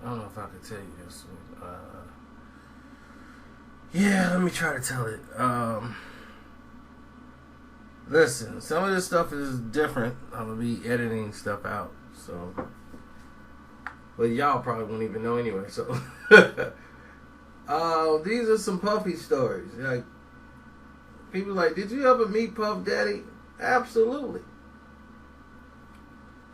don't know if I could tell you this one. Yeah, let me try to tell it. Listen, some of this stuff is different. I'm gonna be editing stuff out, so. But y'all probably won't even know anyway. So, these are some Puffy stories. Like, people like, did you ever meet Puff Daddy? Absolutely.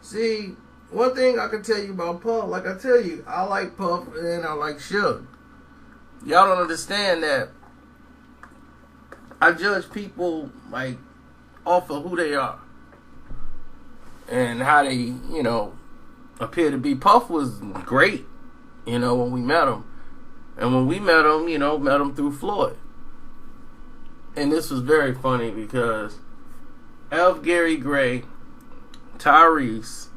See, one thing I can tell you about Puff, like I tell you, I like Puff and I like Suge. Y'all don't understand that I judge people like off of who they are and how they, you know, appear to be. Puff was great, you know, when we met him. And when we met him, you know, met him through Floyd. And this was very funny because F. Gary Gray, Tyrese,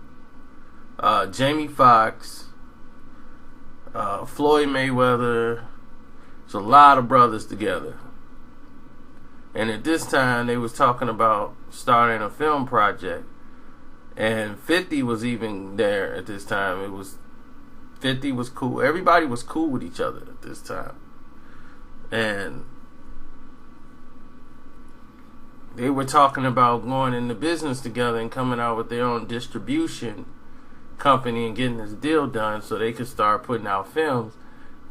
Jamie Foxx, Floyd Mayweather, there's a lot of brothers together. And at this time, they was talking about starting a film project. And 50 was even there at this time. 50 was cool. Everybody was cool with each other at this time. And they were talking about going into business together and coming out with their own distribution company and getting this deal done so they could start putting out films.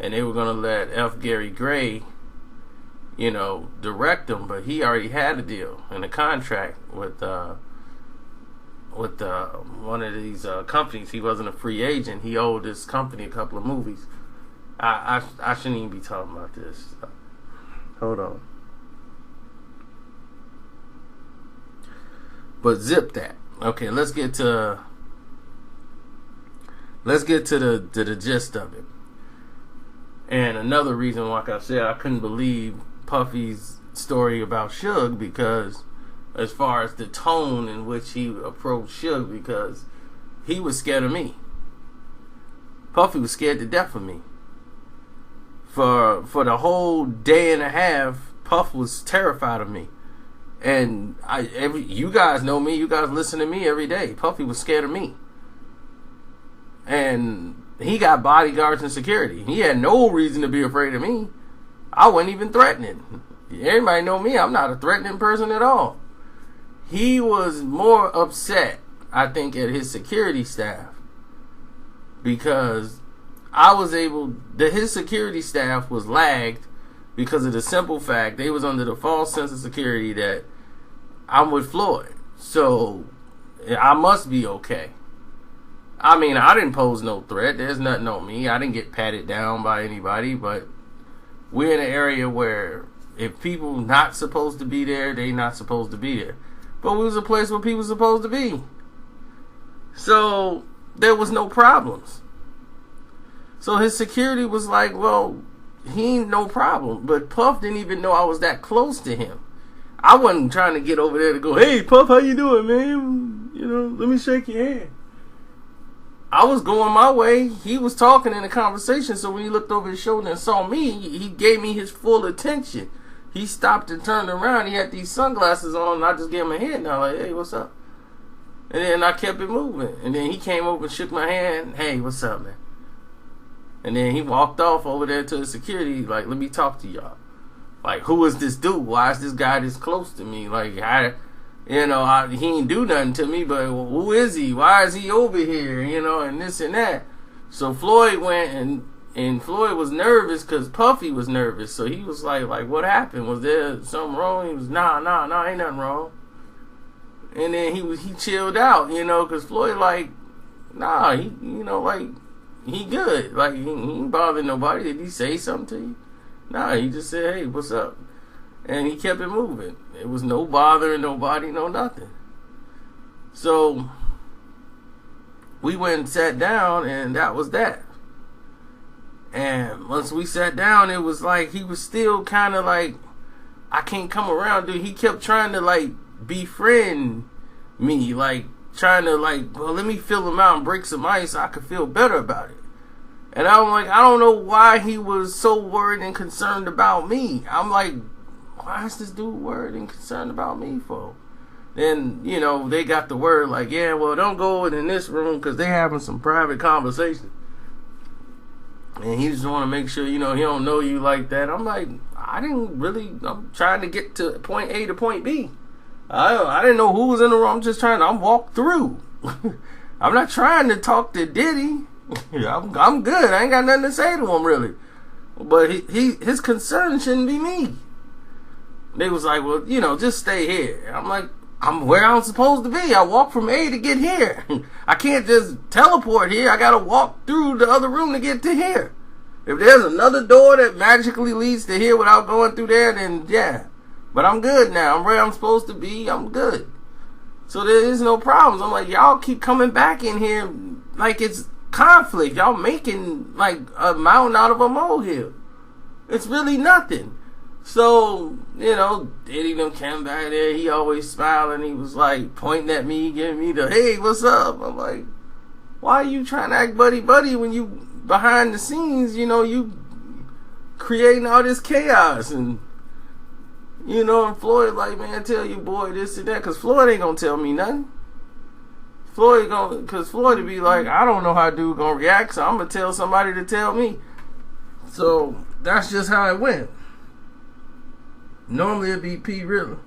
And they were going to let F. Gary Gray, you know, direct them, but he already had a deal and a contract with one of these companies. He wasn't a free agent. He owed this company a couple of movies. I shouldn't even be talking about this. Hold on. But zip that. Okay, let's get to the gist of it. And another reason, like I said, I couldn't believe Puffy's story about Suge, because as far as the tone in which he approached Suge, because he was scared of me. Puffy was scared to death of me. For the whole day and a half, Puff was terrified of me. And you guys know me, you guys listen to me every day. Puffy was scared of me. And he got bodyguards and security. He had no reason to be afraid of me. I wasn't even threatening. Everybody know me, I'm not a threatening person at all. He was more upset, I think, at his security staff, because his security staff was lagged because of the simple fact they was under the false sense of security that I'm with Floyd, so I must be okay. I mean, I didn't pose no threat. There's nothing on me. I didn't get patted down by anybody, but we're in an area where if people not supposed to be there, they not supposed to be there. But we was a place where people supposed to be. So there was no problems. So his security was like, well, he ain't no problem. But Puff didn't even know I was that close to him. I wasn't trying to get over there to go, hey, Puff, how you doing, man? You know, let me shake your hand. I was going my way. He was talking in the conversation, so when he looked over his shoulder and saw me, he gave me his full attention. He stopped and turned around. He had these sunglasses on, and I just gave him a hand. And I was like, hey, what's up? And then I kept it moving. And then he came over and shook my hand. Hey, what's up, man? And then he walked off over there to the security, like, let me talk to y'all. Like, who is this dude? Why is this guy this close to me? Like, he ain't do nothing to me, but who is he? Why is he over here? You know, and this and that. So Floyd went, and Floyd was nervous because Puffy was nervous. So he was like, what happened? Was there something wrong? He was, nah, ain't nothing wrong. And then he chilled out, you know, because Floyd like, nah, he good. Like, he ain't bothering nobody. Did he say something to you? Nah, he just said, hey, what's up? And he kept it moving. It was no bothering nobody, no nothing. So we went and sat down, and that was that. And once we sat down, it was like he was still kind of like, I can't come around, dude. He kept trying to like befriend me, like trying to like, well, let me fill him out and break some ice so I could feel better about it. And I'm like, I don't know why he was so worried and concerned about me. I'm like, why is this dude worried and concerned about me for? Then, you know, they got the word like, yeah, well, don't go in this room because they having some private conversation. And he just want to make sure, he don't know you like that. I'm like, I'm trying to get to point A to point B. I didn't know who was in the room. I'm walk through. I'm not trying to talk to Diddy. I'm good. I ain't got nothing to say to him, really. But his concern shouldn't be me. They was like, well, just stay here. I'm like, I'm where I'm supposed to be. I walk from A to get here. I can't just teleport here. I gotta walk through the other room to get to here. If there's another door that magically leads to here without going through there, then yeah. But I'm good now. I'm where I'm supposed to be. I'm good. So there is no problems. I'm like, y'all keep coming back in here like it's conflict. Y'all making like a mountain out of a molehill. It's really nothing. So, Diddy done came back there. He always smiling. He was like pointing at me, giving me the, hey, what's up? I'm like, why are you trying to act buddy when you behind the scenes, you creating all this chaos? And, and Floyd like, man, tell you boy this and that. Because Floyd ain't going to tell me nothing. Because Floyd would be like, I don't know how dude going to react, so I'm going to tell somebody to tell me. So, that's just how it went. Normally it'd be P. Riddler.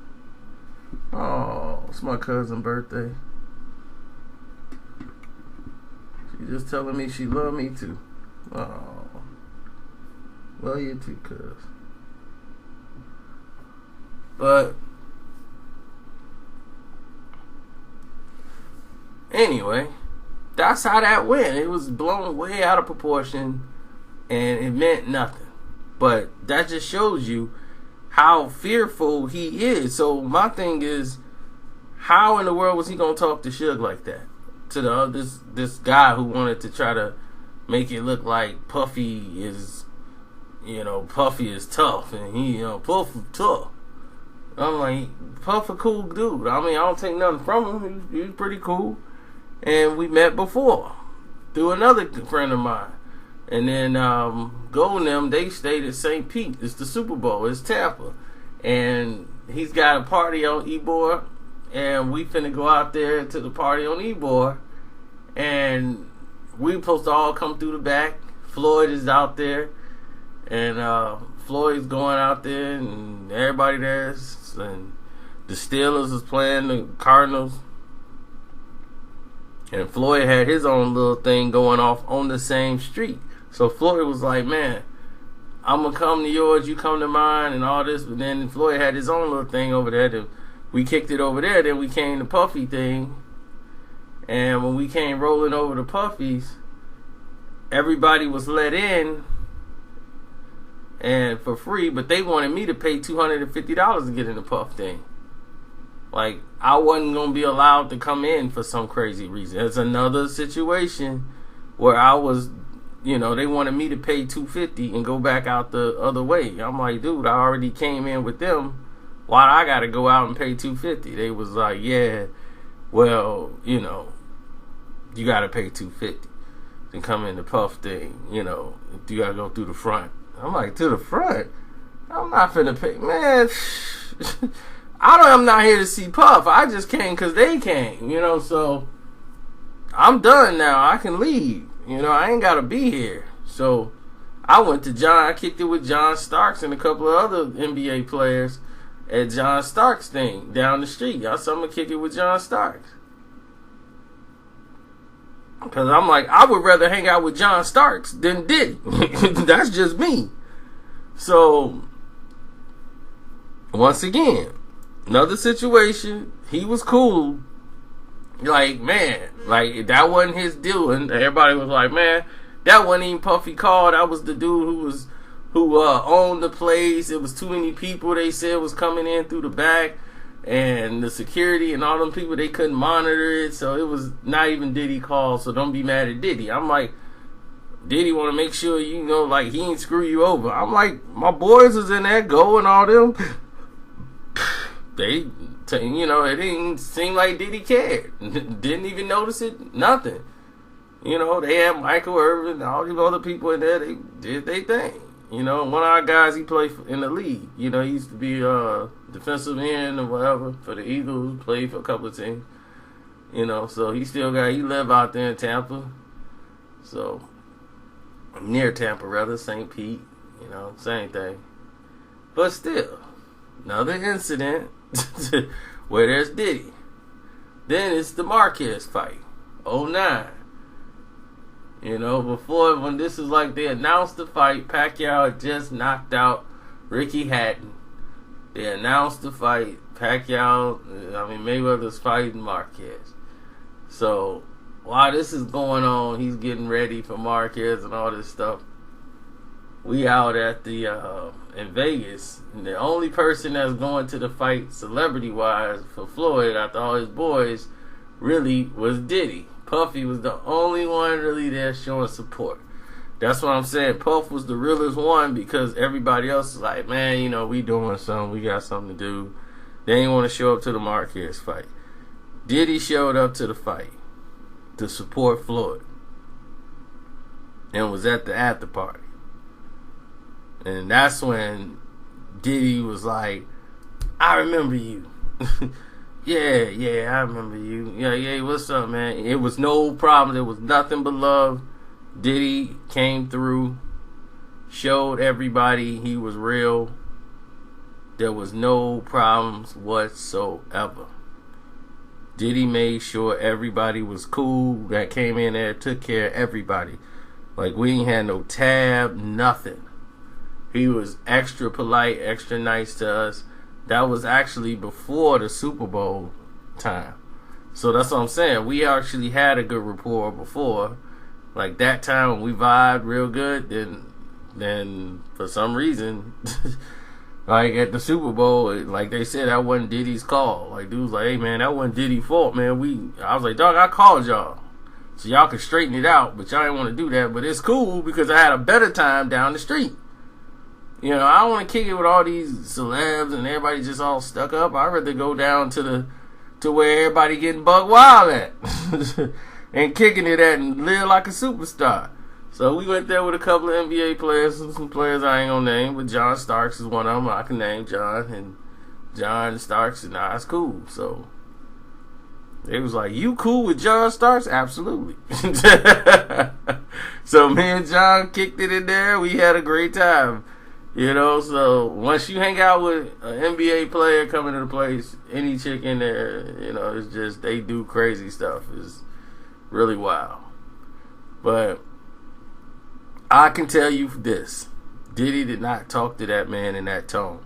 Oh, it's my cousin's birthday. She just telling me she love me too. Oh, love you too, cuz. But anyway, that's how that went. It was blown way out of proportion, and it meant nothing. But that just shows you how fearful he is. So my thing is, how in the world was he gonna talk to Suge like that? To this guy who wanted to try to make it look like Puffy is tough, and he, Puffy tough. I'm like, Puff a cool dude. I mean, I don't take nothing from him. He was pretty cool, and we met before through another friend of mine. And then Go and them, they stayed at St. Pete. It's the Super Bowl. It's Tampa. And he's got a party on Ybor. And we finna go out there to the party on Ybor. And we supposed to all come through the back. Floyd is out there. And Floyd's going out there. And everybody there. And the Steelers is playing the Cardinals. And Floyd had his own little thing going off on the same street. So Floyd was like, man, I'm going to come to yours, you come to mine, and all this. But then Floyd had his own little thing over there. That we kicked it over there. Then we came to Puffy thing. And when we came rolling over to Puffy's, everybody was let in and for free. But they wanted me to pay $250 to get in the Puff thing. Like, I wasn't going to be allowed to come in for some crazy reason. It's another situation where I was, they wanted me to pay $250 and go back out the other way. I'm like, dude, I already came in with them. Why I got to go out and pay $250? They was like, yeah, well, you got to pay $250 and come in the Puff thing. You got to go through the front. I'm like, to the front? I'm not finna pay. Man, I'm not here to see Puff. I just came because they came, so I'm done now. I can leave. I ain't got to be here. So I went to I kicked it with John Starks and a couple of other NBA players at John Starks' thing down the street. I said, I'm going to kick it with John Starks. Because I'm like, I would rather hang out with John Starks than Diddy. That's just me. So, once again, another situation. He was cool. Like, man, like, that wasn't his doing. Everybody was like, man, that wasn't even Puffy Call. That was the dude who owned the place. It was too many people, they said, was coming in through the back. And the security and all them people, they couldn't monitor it. So it was not even Diddy Call. So don't be mad at Diddy. I'm like, Diddy want to make sure, like, he ain't screw you over. I'm like, my boys was in there, Go and all them. They, it didn't seem like Diddy cared. Didn't even notice it. Nothing. They had Michael Irvin and all these other people in there. They did their thing. One of our guys, he played in the league. He used to be defensive end or whatever for the Eagles. Played for a couple of teams. So he live out there in Tampa. So near Tampa, rather, St. Pete, you know, same thing. But still, another incident where there's Diddy. Then it's the Marquez fight, '09. You know, before, when this is like they announced the fight, Pacquiao had just knocked out Ricky Hatton. They announced the fight, Mayweather's fighting Marquez. So, while this is going on, he's getting ready for Marquez and all this stuff. We out at the, in Vegas, and the only person that's going to the fight, celebrity-wise, for Floyd, after all his boys, really was Diddy. Puffy was the only one really there showing support. That's what I'm saying. Puff was the realest one because everybody else is like, man, you know, we doing something. We got something to do. They ain't want to show up to the Marquez fight. Diddy showed up to the fight to support Floyd and was at the after party. And that's when Diddy was like, I remember you. Yeah, I remember you. Yeah, what's up, man? It was no problem. There was nothing but love. Diddy came through, showed everybody he was real. There was no problems whatsoever. Diddy made sure everybody was cool that came in there, took care of everybody. Like, we ain't had no tab, nothing. He was extra polite, extra nice to us. That was actually before the Super Bowl time. So that's what I'm saying. We actually had a good rapport before. Like, that time when we vibed real good, then for some reason, like at the Super Bowl, like they said, that wasn't Diddy's call. Like, dude was like, hey man, that wasn't Diddy's fault, man. I was like, dog, I called y'all. So y'all can straighten it out, but y'all didn't want to do that. But it's cool because I had a better time down the street. You know, I don't want to kick it with all these celebs and everybody just all stuck up. I'd rather go down to where everybody getting buck wild at and kicking it at and live like a superstar. So we went there with a couple of NBA players and some players I ain't gonna name, but John Starks is one of them. I can name John, and John Starks and I is cool. So they was like, you cool with John Starks? Absolutely. So me and John kicked it in there. We had a great time. You know, so once you hang out with an NBA player coming to the place, any chick in there, you know, it's just, they do crazy stuff. It's really wild. But I can tell you this. Diddy did not talk to that man in that tone.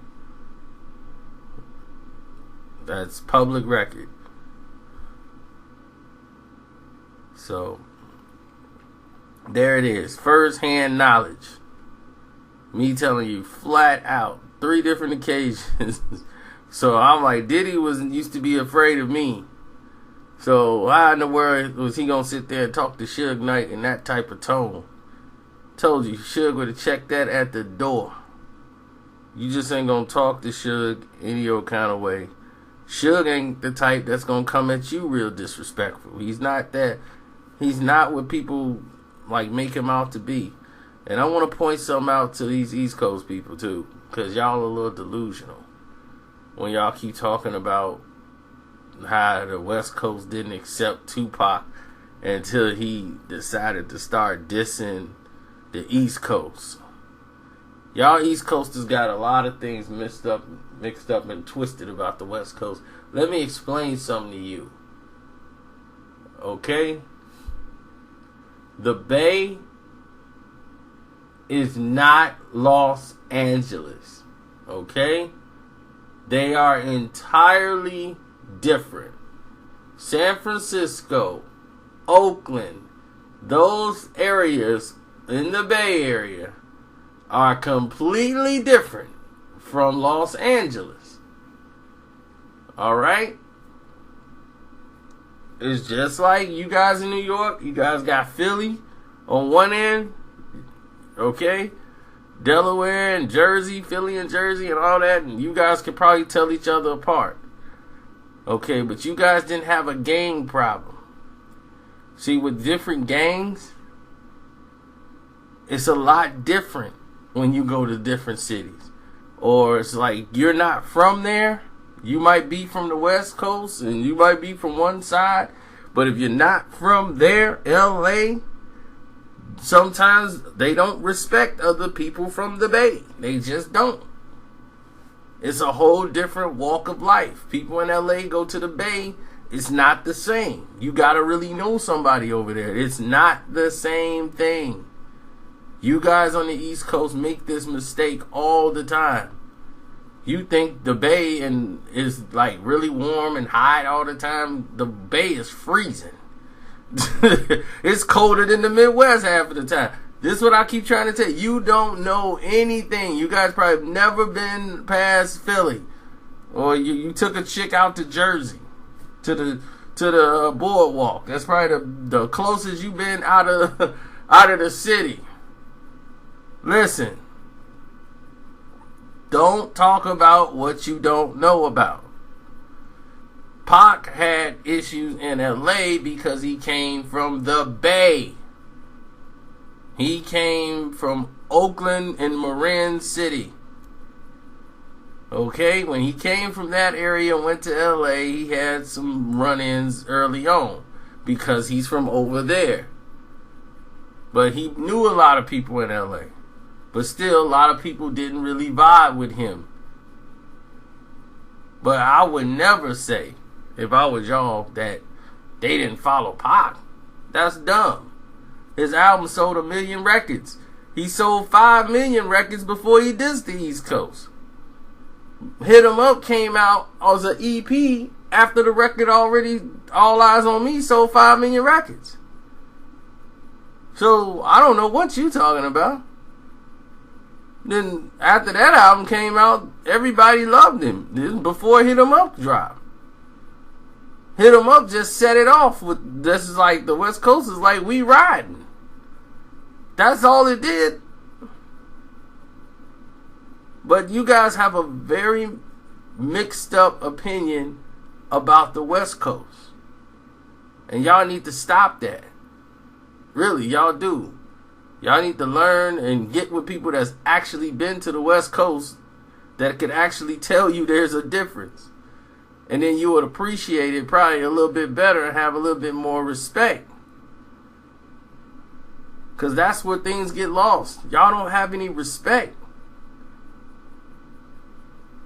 That's public record. So, there it is. First-hand knowledge. Me telling you flat out, 3 different occasions. So I'm like, Diddy used to be afraid of me. So how in the world was he gonna sit there and talk to Suge Knight in that type of tone? Told you, Suge would have checked that at the door. You just ain't gonna talk to Suge any old kind of way. Suge ain't the type that's gonna come at you real disrespectful. He's not that. He's not what people like make him out to be. And I want to point something out to these East Coast people, too. Because y'all a little delusional. When y'all keep talking about how the West Coast didn't accept Tupac until he decided to start dissing the East Coast. Y'all East Coasters got a lot of things mixed up and twisted about the West Coast. Let me explain something to you. Okay? The Bay is not Los Angeles, okay? They are entirely different. San Francisco, Oakland, those areas in the Bay Area are completely different from Los Angeles. Alright? It's just like you guys in New York, you guys got Philly on one end, okay, Delaware and Jersey, Philly and Jersey and all that, and you guys could probably tell each other apart. Okay, but you guys didn't have a gang problem. See, with different gangs, it's a lot different when you go to different cities. Or it's like you're not from there. You might be from the West Coast and you might be from one side, but if you're not from there, LA, sometimes they don't respect other people from the Bay. They just don't. It's a whole different walk of life. People in LA go to the Bay. It's not the same. You gotta really know somebody over there. It's not the same thing. You guys on the East Coast make this mistake all the time. You think the Bay is like really warm and hot all the time. The Bay is freezing. It's colder than the Midwest half of the time. This is what I keep trying to tell you. You don't know anything. You guys probably have never been past Philly. Or you took a chick out to Jersey. To the boardwalk. That's probably the closest you've been out of the city. Listen. Don't talk about what you don't know about. Pac had issues in LA because he came from the Bay. He came from Oakland and Marin City. Okay, when he came from that area and went to LA, he had some run-ins early on because he's from over there. But he knew a lot of people in LA. But still, a lot of people didn't really vibe with him. But I would never say, if I was y'all, that they didn't follow Pac. That's dumb. His album sold 1 million records. He sold 5 million records before he dissed the East Coast. Hit 'Em Up came out as an EP after the record already, All Eyes on Me, sold 5 million records. So, I don't know what you talking about. Then, after that album came out, everybody loved him. This was before Hit 'Em Up dropped. Hit 'Em Up just set it off with, this is like, the West Coast is like, we riding. That's all it did. But you guys have a very mixed up opinion about the West Coast. And y'all need to stop that. Really, y'all do. Y'all need to learn and get with people that's actually been to the West Coast that could actually tell you there's a difference. And then you would appreciate it probably a little bit better and have a little bit more respect. Because that's where things get lost. Y'all don't have any respect.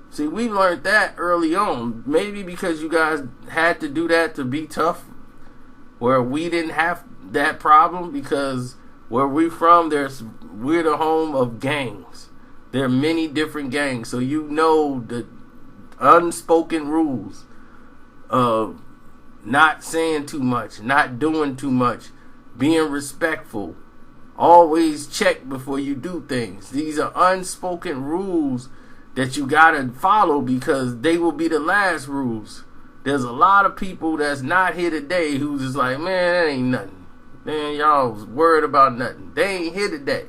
See, we learned that early on. Maybe because you guys had to do that to be tough. Where we didn't have that problem. Because where we're from, we're the home of gangs. There are many different gangs. So you know the unspoken rules of not saying too much, not doing too much, being respectful, always check before you do things. These are unspoken rules that you gotta follow because they will be the last rules. There's a lot of people that's not here today who's just like, man, that ain't nothing. Man, y'all was worried about nothing. They ain't here today.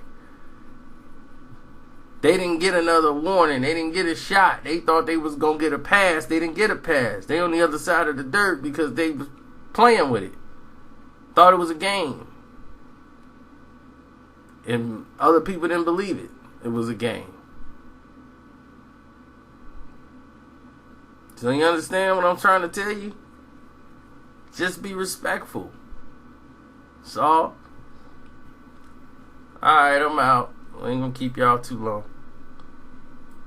They didn't get another warning. They didn't get a shot. They thought they was going to get a pass. They didn't get a pass. They on the other side of the dirt because they was playing with it. Thought it was a game. And other people didn't believe it. It was a game. So you understand what I'm trying to tell you? Just be respectful. So, alright, I'm out. I ain't gonna keep y'all too long.